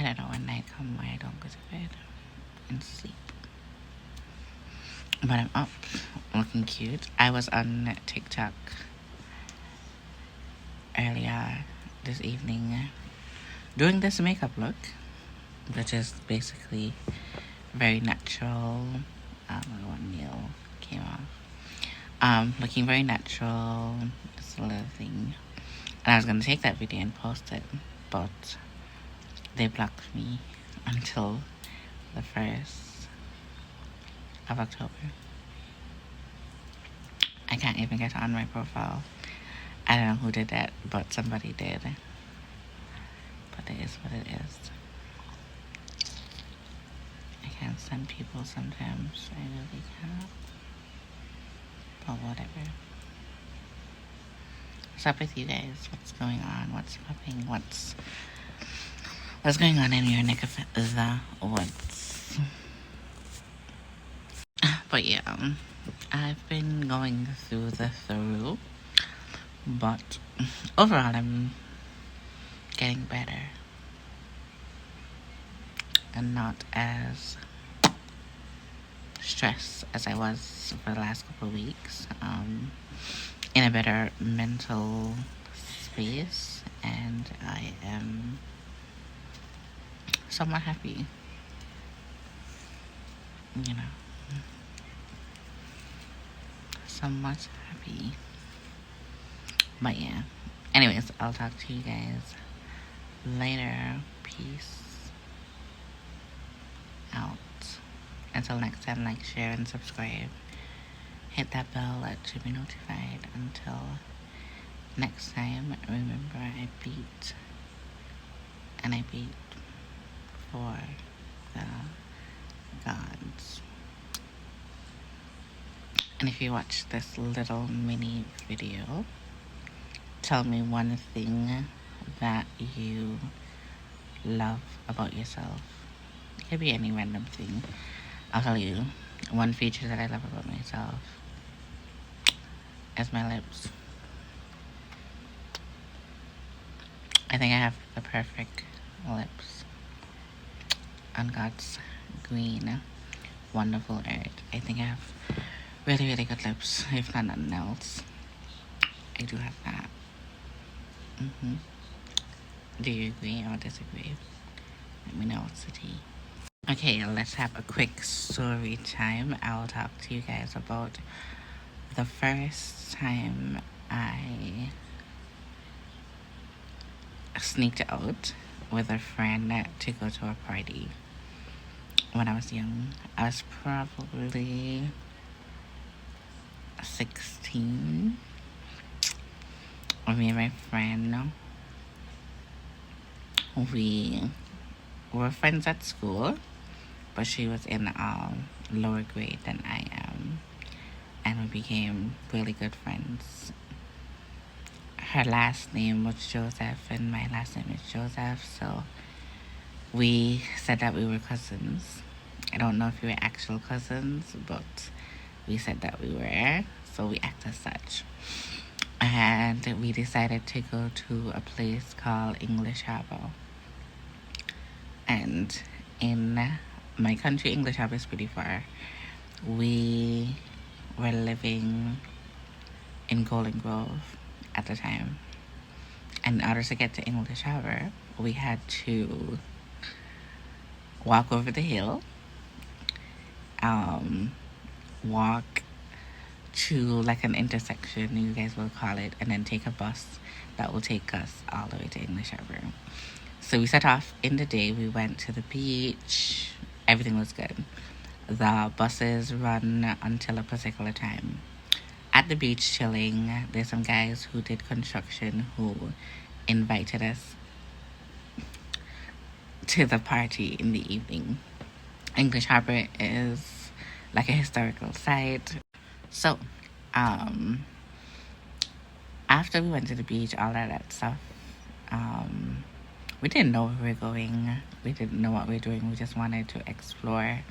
I don't know, when night come where I don't go to bed and sleep. But I'm up, looking cute. I was on TikTok earlier this evening doing this makeup look, which is basically very natural. One nail came off. Looking very natural, just a little thing. And I was gonna take that video and post it, but they blocked me until the 1st of October. I can't even get on my profile. I don't know who did that, but somebody did. But it is what it is. I can't stand people sometimes. I really can't. But whatever. What's up with you guys? What's going on? What's popping? What's going on in your neck of the woods? But yeah, I've been going through the through, but overall I'm getting better and not as stressed as I was for the last couple of weeks. In a better mental space, and I am somewhat happy, you know, somewhat happy. But yeah, anyways, I'll talk to you guys later. Peace out. Until next time, like, share, and subscribe. Hit that bell to be notified. Until next time, remember, I beat for the gods. And if you watch this little mini video, tell me one thing that you love about yourself. It could be any random thing. I'll tell you one feature that I love about myself is my lips. I think I have the perfect lips on God's green, wonderful earth. I think I have really, really good lips, if not nothing else. I do have that. Do you agree or disagree? Let me know what's the tea. Okay, let's have a quick story time. I'll talk to you guys about the first time I sneaked out with a friend to go to a party when I was young. I was probably 16. Me and my friend, we were friends at school, but she was in lower grade than I am, and we became really good friends. Her last name was Joseph and my last name is Joseph, so we said that we were cousins. I don't know if we were actual cousins, but we said that we were, so we act as such. And we decided to go to a place called English Harbor. And in my country, English Harbor is pretty far. We were living in Golden Grove at the time. And in order to get to English Harbor, we had to walk over the hill, walk to like an intersection, you guys will call it, and then take a bus that will take us all the way to English Harbor. So we set off in the day. We went to the beach. Everything was good. The buses run until a particular time. At the beach chilling, there's some guys who did construction who invited us to the party in the evening. English Harbor is like a historical site. So, after we went to the beach, all of that stuff, we didn't know where we were going. We didn't know what we were doing. We just wanted to explore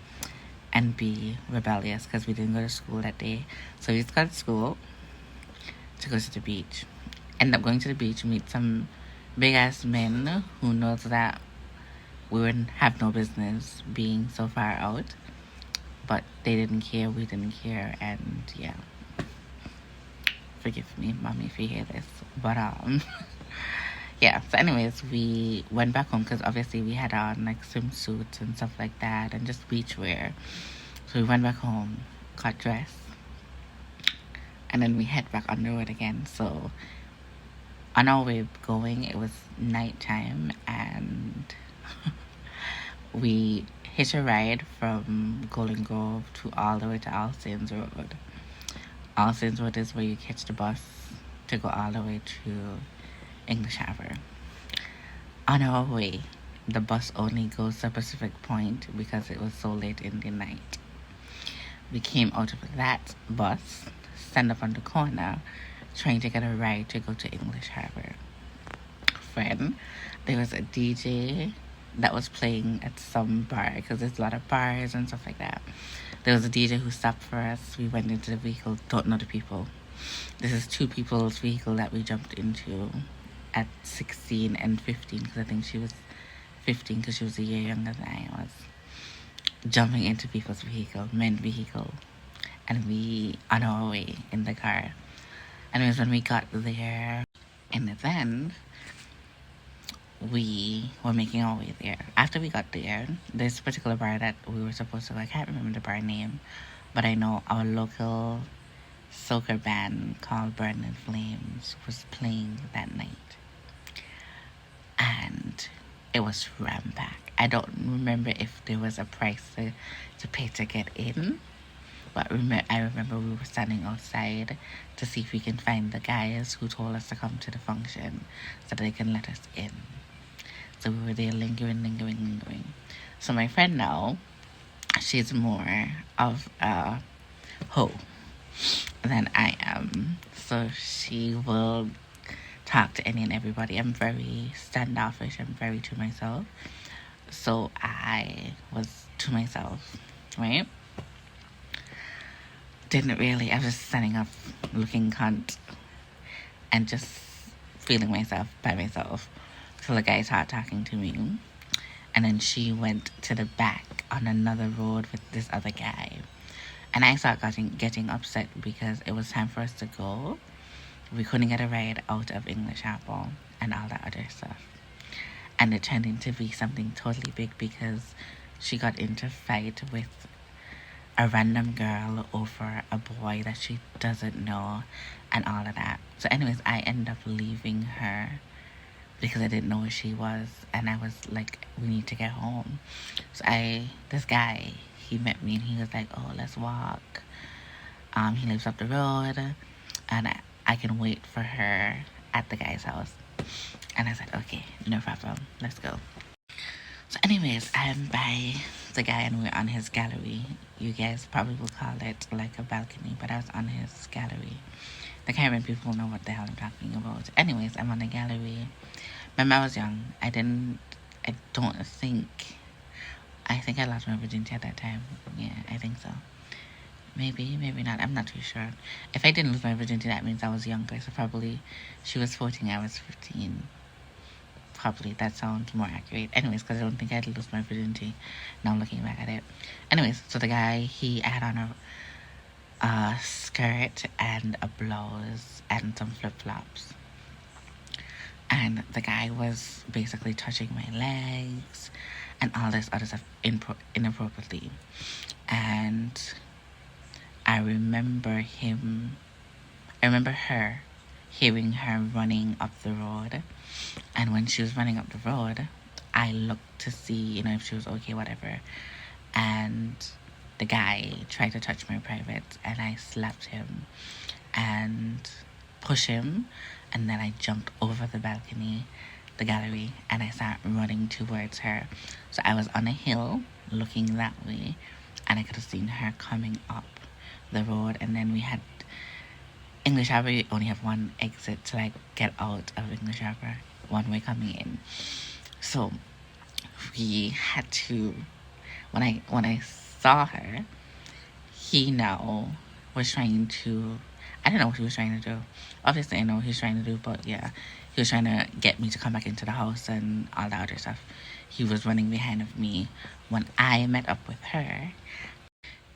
and be rebellious because we didn't go to school that day. So we just got to school to go to the beach. End up going to the beach, meet some big ass men who knows that we wouldn't have no business being so far out. But they didn't care, we didn't care, and yeah. Forgive me, mommy, if you hear this. But yeah. So, anyways, we went back home because obviously we had on like swimsuits and stuff like that, and just beachwear. So we went back home, got dressed, and then we head back on the road again. So on our way going, it was nighttime, and we hitched a ride from Golden Grove to all the way to All Saints Road. All Saints Road is where you catch the bus to go all the way to English Harbour. On our way, the bus only goes to a specific point because it was so late in the night. We came out of that bus, stand up on the corner, trying to get a ride to go to English Harbour. Friend, there was a DJ that was playing at some bar because there's a lot of bars and stuff like that. There was a DJ who stopped for us. We went into the vehicle, don't know the people. This is two people's vehicle that we jumped into at 16 and 15 because I think she was 15 because she was a year younger than I was. Jumping into people's vehicle, men's vehicle, and we on our way in the car. And it was when we got there, and then we were making our way there. After we got there, this particular bar that we were supposed to go, I can't remember the bar name, but I know our local soca band called Burning Flames was playing that night. And it was ram-packed. I don't remember if there was a price to pay to get in, but I remember we were standing outside to see if we can find the guys who told us to come to the function so they can let us in. So we were there lingering. So my friend now, she's more of a hoe than I am. So she will talk to any and everybody. I'm very standoffish. I'm very to myself. So I was to myself, right? Didn't really. I was just standing up, looking cunt, and just feeling myself by myself. So the guy started talking to me, and then she went to the back on another road with this other guy, and I started getting upset because it was time for us to go. We couldn't get a ride out of English Harbour and all that other stuff, and it turned into be something totally big because she got into a fight with a random girl over a boy that she doesn't know and all of that. So anyways, I ended up leaving her because I didn't know where she was, and I was like, we need to get home. So this guy, he met me and he was like, oh, let's walk. He lives up the road, and I can wait for her at the guy's house. And I said, okay, no problem, let's go. So anyways, I'm by the guy and we're on his gallery. You guys probably will call it like a balcony, but I was on his gallery. The Caribbean people know what the hell I'm talking about. Anyways, I'm on the gallery. Remember, I was young. I think I lost my virginity at that time. Yeah, I think so. Maybe not. I'm not too sure. If I didn't lose my virginity, that means I was younger. So probably she was 14, I was 15. Probably that sounds more accurate. Anyways, because I don't think I'd lose my virginity. Now I'm looking back at it. Anyways, so the guy, he had on a skirt and a blouse and some flip-flops. And the guy was basically touching my legs and all this other stuff inappropriately. And I remember her hearing her running up the road. And when she was running up the road, I looked to see, if she was okay, whatever. And the guy tried to touch my privates, and I slapped him and pushed him. And then I jumped over the balcony, the gallery, and I started running towards her. So I was on a hill looking that way, and I could have seen her coming up the road. And then we had English Harbour. You only have one exit to get out of English Harbour, one way coming in. So we had to, when I saw her, he now was trying to, I don't know what he was trying to do. Obviously I know what he was trying to do, but yeah, He was trying to get me to come back into the house and all the other stuff. He was running behind of me when I met up with her.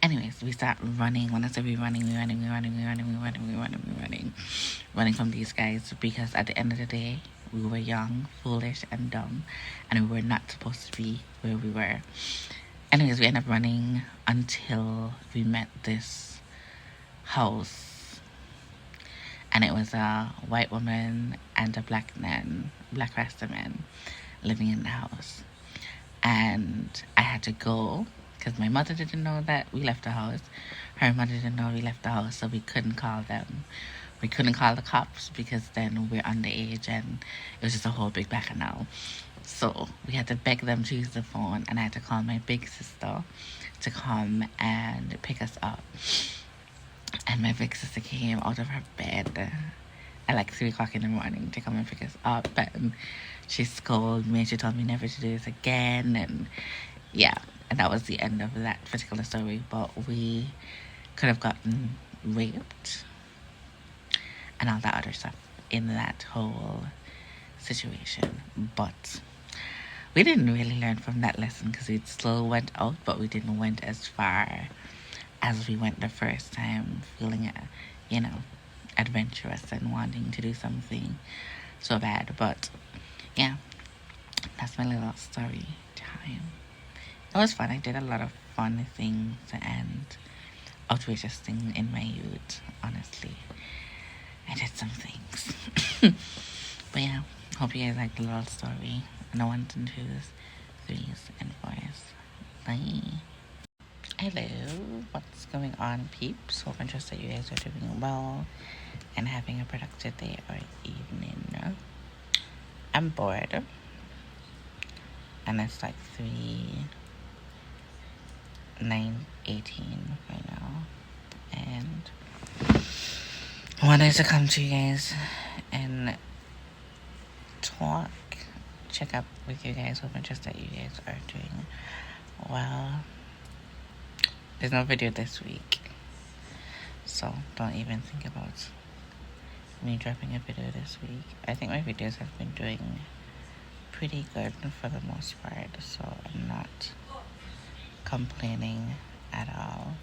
Anyways, we start running. When I say we running from these guys, because at the end of the day, we were young, foolish, and dumb, and we were not supposed to be where we were. Anyways, we ended up running until we met this house, and it was a white woman and a black Rasta man living in the house. And I had to go because my mother didn't know that we left the house. Her mother didn't know we left the house, so we couldn't call them. We couldn't call the cops because then we're underage and it was just a whole big bacchanal. So we had to beg them to use the phone, and I had to call my big sister to come and pick us up. And my big sister came out of her bed at like 3 o'clock in the morning to come and pick us up. And she scolded me and she told me never to do this again. And yeah, and that was the end of that particular story. But we could have gotten raped and all that other stuff in that whole situation. But we didn't really learn from that lesson because we still went out, but we didn't went as far as we went the first time, feeling, adventurous and wanting to do something so bad. But yeah, that's my little story time. It was fun. I did a lot of fun things and outrageous things in my youth, honestly. I did some things. But yeah, hope you guys liked the little story. And the 1s and 2s, 3s and 4s. Bye. Hello, what's going on, peeps? Hope and trust that you guys are doing well and having a productive day or evening. I'm bored, and it's like 9:18 right now, and I wanted to come to you guys and talk, check up with you guys. Hope and trust that you guys are doing well. There's no video this week, so don't even think about me dropping a video this week. I think my videos have been doing pretty good for the most part, so I'm not complaining at all.